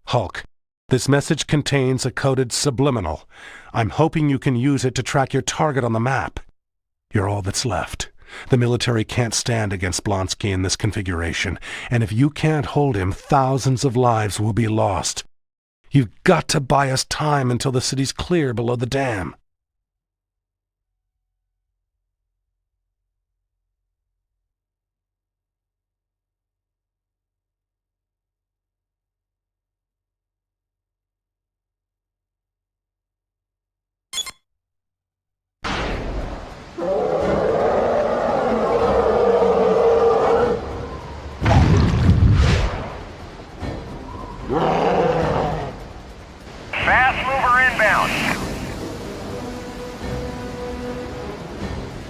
Hulk, this message contains a coded subliminal. I'm hoping you can use it to track your target on the map. You're all that's left. The military can't stand against Blonsky in this configuration, and if you can't hold him, thousands of lives will be lost. You've got to buy us time until the city's clear below the dam.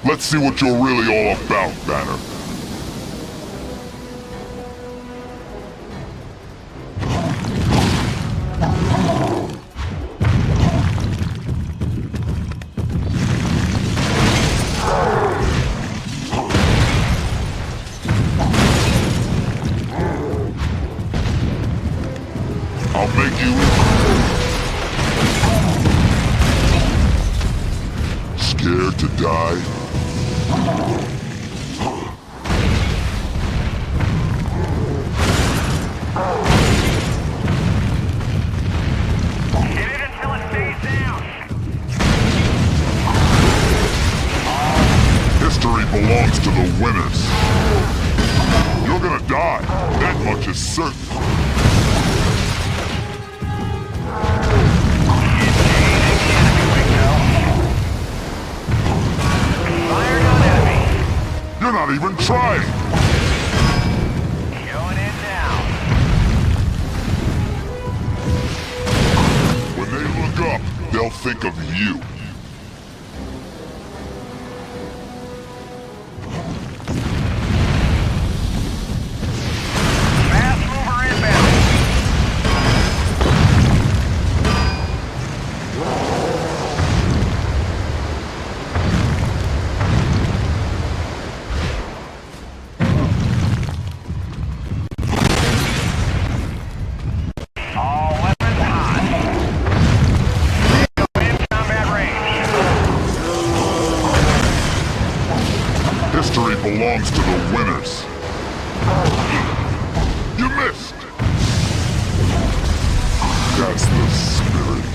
Let's see what you're really all about, Banner. I'll make you scared to die. History belongs to the winners. You're gonna die. That much is certain. You're not even trying! Going in now. When they look up, they'll think of you. Fast mover inbound. All weapons hot. In combat range. History belongs to the winners. You missed! That's the spirit.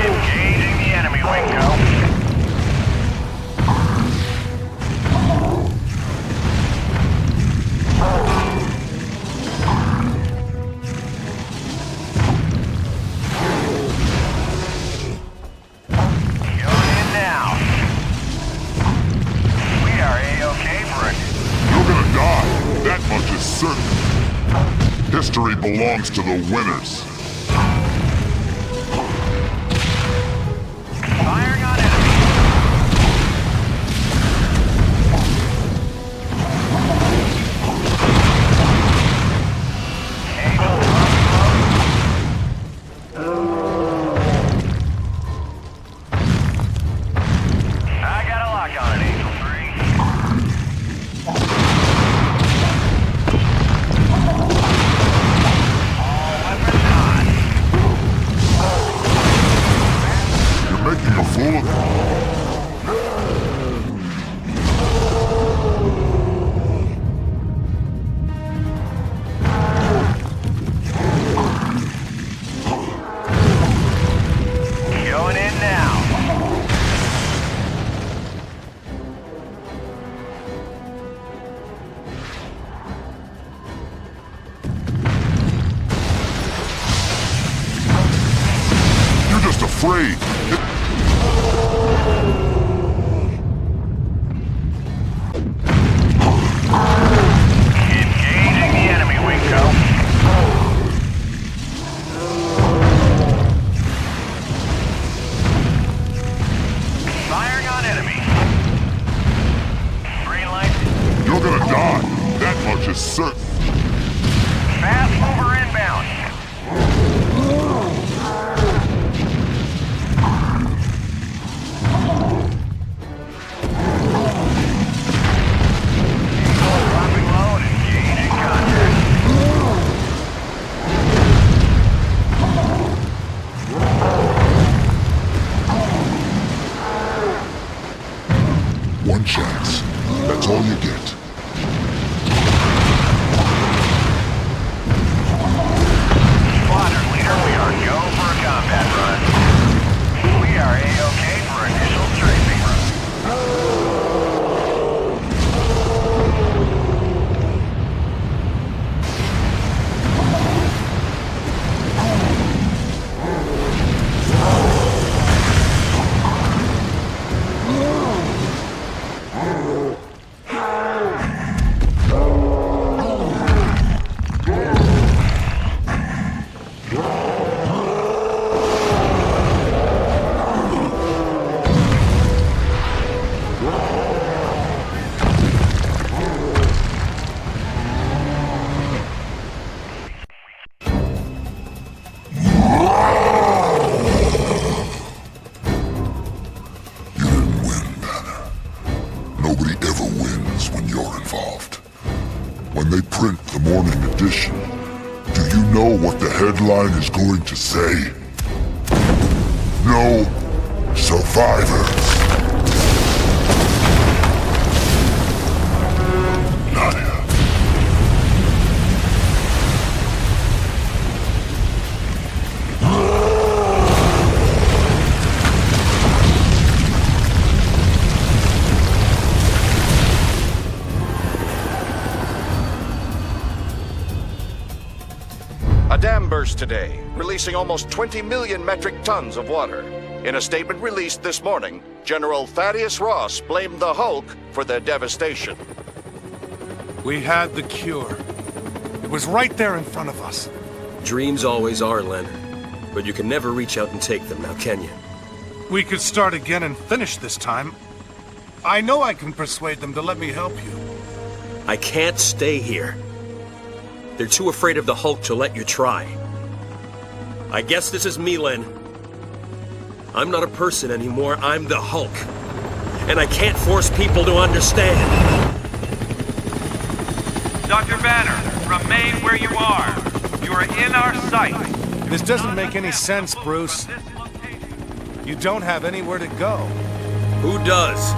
Engaging the enemy, Wingo. Going in now. We are A-OK for it. You're gonna die. That much is certain. History belongs to the winners. Firing on enemy. I got a lock on it, Angel 3. All weapons hot. You're making a fool of me. Going in now. You're just afraid. is certain. Fast mover inbound. Dropping low and engaging contact. One chance. That's all you get. Squadron leader, we are go for a combat run. We are A-OK for initial strafing run. Nobody ever wins when you're involved. When they print the morning edition, do you know what the headline is going to say? No survivors. Nadia. A dam burst today, releasing almost 20 million metric tons of water. In a statement released this morning, General Thaddeus Ross blamed the Hulk for the devastation. We had the cure. It was right there in front of us. Dreams always are, Len. But you can never reach out and take them, now can you? We could start again and finish this time. I know I can persuade them to let me help you. I can't stay here. They're too afraid of the Hulk to let you try. I guess this is me, Len. I'm not a person anymore, I'm the Hulk. And I can't force people to understand. Dr. Banner, remain where you are. You are in our sight. This doesn't make any sense, Bruce. You don't have anywhere to go. Who does?